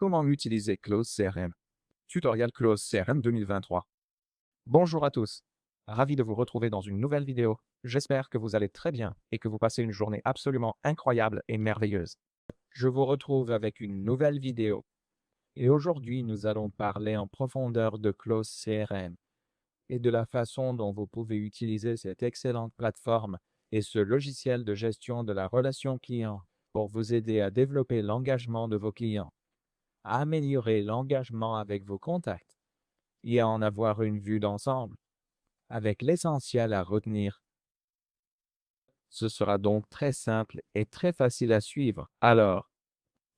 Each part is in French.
Comment utiliser Close CRM? Tutoriel Close CRM 2023. Bonjour à tous. Ravi de vous retrouver dans une nouvelle vidéo. J'espère que vous allez très bien et que vous passez une journée absolument incroyable et merveilleuse. Je vous retrouve avec une nouvelle vidéo. Et aujourd'hui, nous allons parler en profondeur de Close CRM et de la façon dont vous pouvez utiliser cette excellente plateforme et ce logiciel de gestion de la relation client pour vous aider à développer l'engagement de vos clients, à améliorer l'engagement avec vos contacts et à en avoir une vue d'ensemble, avec l'essentiel à retenir. Ce sera donc très simple et très facile à suivre. Alors,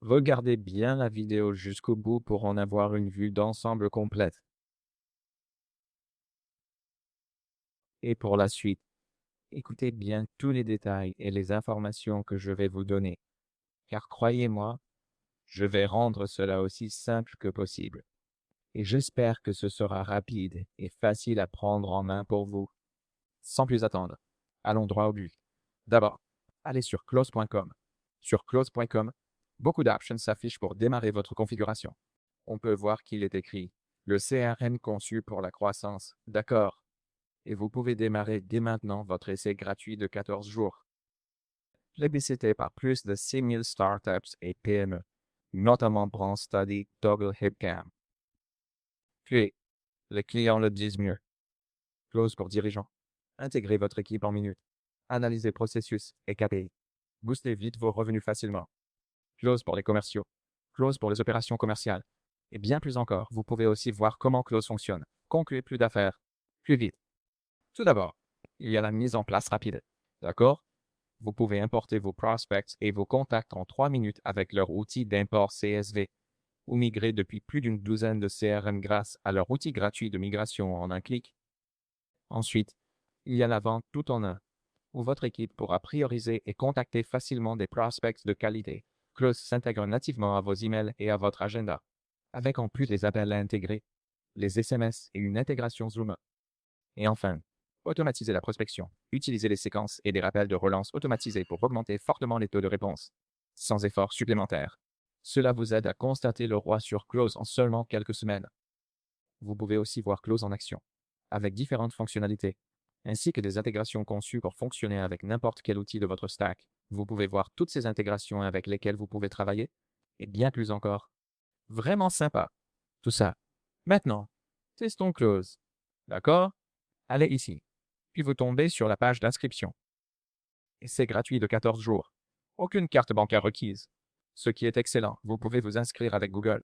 regardez bien la vidéo jusqu'au bout pour en avoir une vue d'ensemble complète. Et pour la suite, écoutez bien tous les détails et les informations que je vais vous donner, car croyez-moi, je vais rendre cela aussi simple que possible. Et j'espère que ce sera rapide et facile à prendre en main pour vous. Sans plus attendre, allons droit au but. D'abord, allez sur close.com. Sur close.com, beaucoup d'options s'affichent pour démarrer votre configuration. On peut voir qu'il est écrit « Le CRM conçu pour la croissance ». D'accord. Et vous pouvez démarrer dès maintenant votre essai gratuit de 14 jours. Plébiscité par plus de 6000 startups et PME, notamment Brand Study, Toggle HipCam. Puis, les clients le disent mieux. Close pour dirigeants. Intégrez votre équipe en minutes. Analysez processus et KPI. Boostez vite vos revenus facilement. Close pour les commerciaux. Close pour les opérations commerciales. Et bien plus encore, vous pouvez aussi voir comment Close fonctionne. Concluez plus d'affaires, plus vite. Tout d'abord, il y a la mise en place rapide. D'accord? Vous pouvez importer vos prospects et vos contacts en 3 minutes avec leur outil d'import CSV ou migrer depuis plus d'une douzaine de CRM grâce à leur outil gratuit de migration en un clic. Ensuite, il y a la vente tout en un, où votre équipe pourra prioriser et contacter facilement des prospects de qualité. Close s'intègre nativement à vos emails et à votre agenda, avec en plus les appels à intégrer, les SMS et une intégration Zoom. Et enfin, automatiser la prospection. Utilisez les séquences et des rappels de relance automatisés pour augmenter fortement les taux de réponse, sans effort supplémentaire. Cela vous aide à constater le roi sur Close en seulement quelques semaines. Vous pouvez aussi voir Close en action, avec différentes fonctionnalités, ainsi que des intégrations conçues pour fonctionner avec n'importe quel outil de votre stack. Vous pouvez voir toutes ces intégrations avec lesquelles vous pouvez travailler, et bien plus encore. Vraiment sympa. Tout ça. Maintenant, testons Close. D'accord? Allez ici. Puis vous tombez sur la page d'inscription. Et c'est gratuit de 14 jours. Aucune carte bancaire requise. Ce qui est excellent, vous pouvez vous inscrire avec Google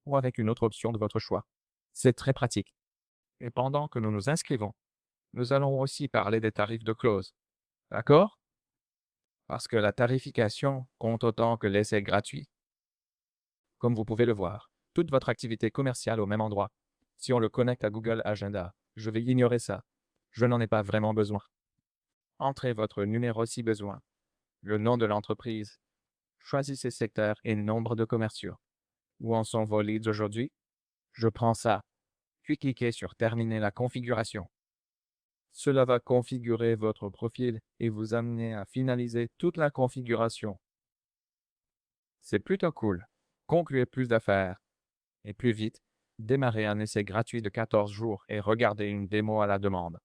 ou avec une autre option de votre choix. C'est très pratique. Et pendant que nous nous inscrivons, nous allons aussi parler des tarifs de Close. D'accord? Parce que la tarification compte autant que l'essai gratuit. Comme vous pouvez le voir, toute votre activité commerciale au même endroit. Si on le connecte à Google Agenda, je vais ignorer ça. Je n'en ai pas vraiment besoin. Entrez votre numéro si besoin, le nom de l'entreprise, choisissez secteur et nombre de commerciaux. Où en sont vos leads aujourd'hui? Je prends ça, puis cliquez sur Terminer la configuration. Cela va configurer votre profil et vous amener à finaliser toute la configuration. C'est plutôt cool. Concluez plus d'affaires. Et plus vite, démarrez un essai gratuit de 14 jours et regardez une démo à la demande.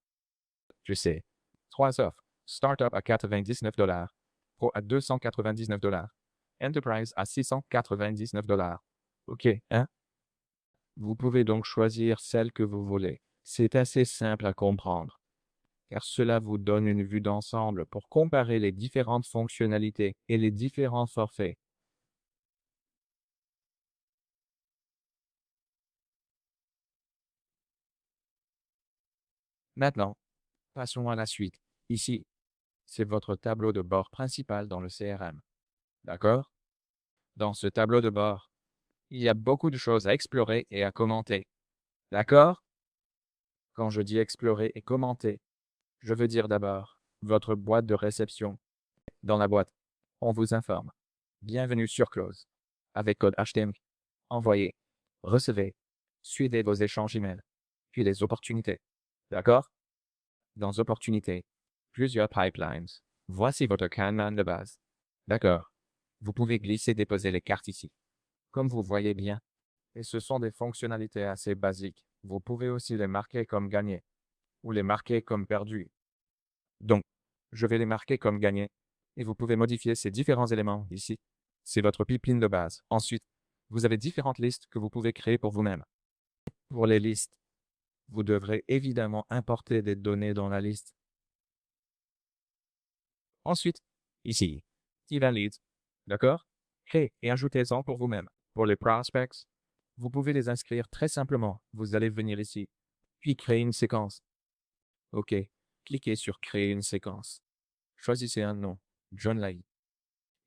Je sais. 3 offres. Startup à 99 $, Pro à 299 $, Enterprise à 699 $. OK, hein? Vous pouvez donc choisir celle que vous voulez. C'est assez simple à comprendre, car cela vous donne une vue d'ensemble pour comparer les différentes fonctionnalités et les différents forfaits. Maintenant, passons à la suite. Ici, c'est votre tableau de bord principal dans le CRM. D'accord? Dans ce tableau de bord, il y a beaucoup de choses à explorer et à commenter. D'accord? Quand je dis explorer et commenter, je veux dire d'abord votre boîte de réception. Dans la boîte, on vous informe. Bienvenue sur Close. Avec code HTML. Envoyez. Recevez. Suivez vos échanges email. Puis les opportunités. D'accord? Dans opportunités, plusieurs pipelines. Voici votre Kanban de base. D'accord. Vous pouvez glisser-déposer les cartes ici. comme vous voyez bien. Et ce sont des fonctionnalités assez basiques. Vous pouvez aussi les marquer comme gagné ou les marquer comme perdu. Donc, je vais les marquer comme gagné et vous pouvez modifier ces différents éléments ici. C'est votre pipeline de base. Ensuite, vous avez différentes listes que vous pouvez créer pour vous-même. Pour les listes, vous devrez évidemment importer des données dans la liste. Ensuite, ici, event leads. D'accord? Créez et ajoutez-en pour vous-même. Pour les prospects, vous pouvez les inscrire très simplement. Vous allez venir ici, puis créer une séquence. OK. Cliquez sur créer une séquence. Choisissez un nom, John Lai.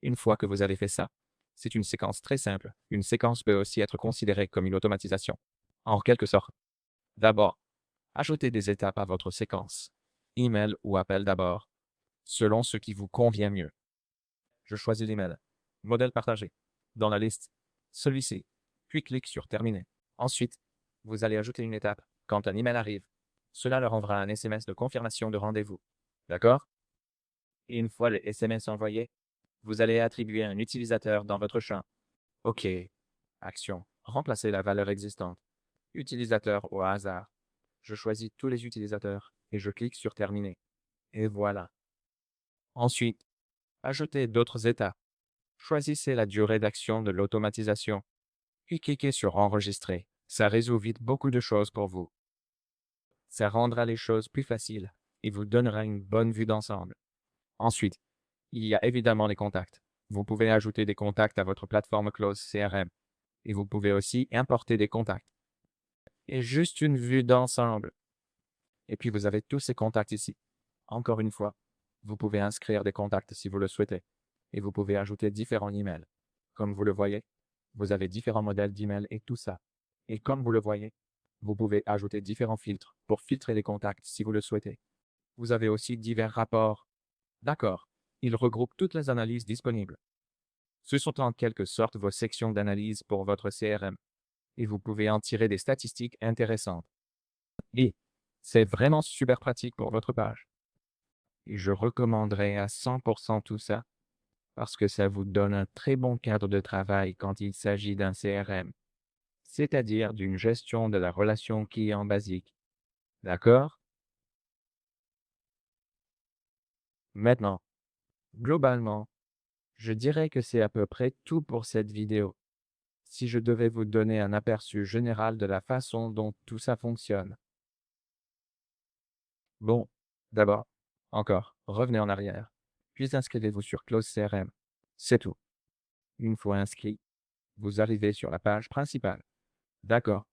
Une fois que vous avez fait ça, c'est une séquence très simple. Une séquence peut aussi être considérée comme une automatisation. En quelque sorte. D'abord, ajoutez des étapes à votre séquence. Email ou appel d'abord, selon ce qui vous convient mieux. Je choisis l'email. Modèle partagé. Dans la liste, celui-ci. Puis clique sur terminer. Ensuite, vous allez ajouter une étape. Quand un email arrive, cela leur enverra un SMS de confirmation de rendez-vous. D'accord? Et une fois le SMS envoyé, vous allez attribuer un utilisateur dans votre champ. OK. Action. Remplacer la valeur existante. Utilisateur au hasard. Je choisis tous les utilisateurs et je clique sur terminer. Et voilà. Ensuite, ajoutez d'autres étapes. Choisissez la durée d'action de l'automatisation, puis cliquez sur enregistrer. Ça résout vite beaucoup de choses pour vous. Ça rendra les choses plus faciles et vous donnera une bonne vue d'ensemble. Ensuite, il y a évidemment les contacts. Vous pouvez ajouter des contacts à votre plateforme Close CRM et vous pouvez aussi importer des contacts. Et juste une vue d'ensemble. Et puis vous avez tous ces contacts ici. Encore une fois, vous pouvez inscrire des contacts si vous le souhaitez et vous pouvez ajouter différents emails. Comme vous le voyez, vous avez différents modèles d'email et tout ça. Et comme vous le voyez, vous pouvez ajouter différents filtres pour filtrer les contacts si vous le souhaitez. Vous avez aussi divers rapports. D'accord. Ils regroupent toutes les analyses disponibles. Ce sont en quelque sorte vos sections d'analyse pour votre CRM. Et vous pouvez en tirer des statistiques intéressantes. Et c'est vraiment super pratique pour votre page. Et je recommanderais à 100% tout ça parce que ça vous donne un très bon cadre de travail quand il s'agit d'un CRM, c'est-à-dire d'une gestion de la relation client basique. D'accord? Maintenant, globalement, je dirais que c'est à peu près tout pour cette vidéo. Si je devais vous donner un aperçu général de la façon dont tout ça fonctionne. Bon, d'abord, encore, revenez en arrière, puis inscrivez-vous sur Close CRM. C'est tout. Une fois inscrit, vous arrivez sur la page principale. D'accord.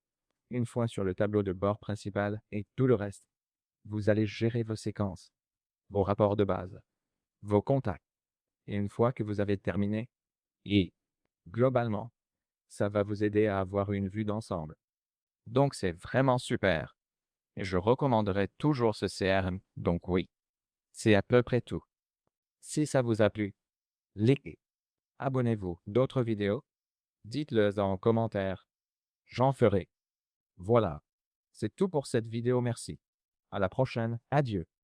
Une fois sur le tableau de bord principal et tout le reste, vous allez gérer vos séquences, vos rapports de base, vos contacts. Et une fois que vous avez terminé, et globalement, ça va vous aider à avoir une vue d'ensemble. Donc, c'est vraiment super. Et je recommanderais toujours ce CRM. Donc oui, c'est à peu près tout. Si ça vous a plu, likez, abonnez-vous. D'autres vidéos, dites-le en commentaire. J'en ferai. Voilà. C'est tout pour cette vidéo. Merci. À la prochaine. Adieu.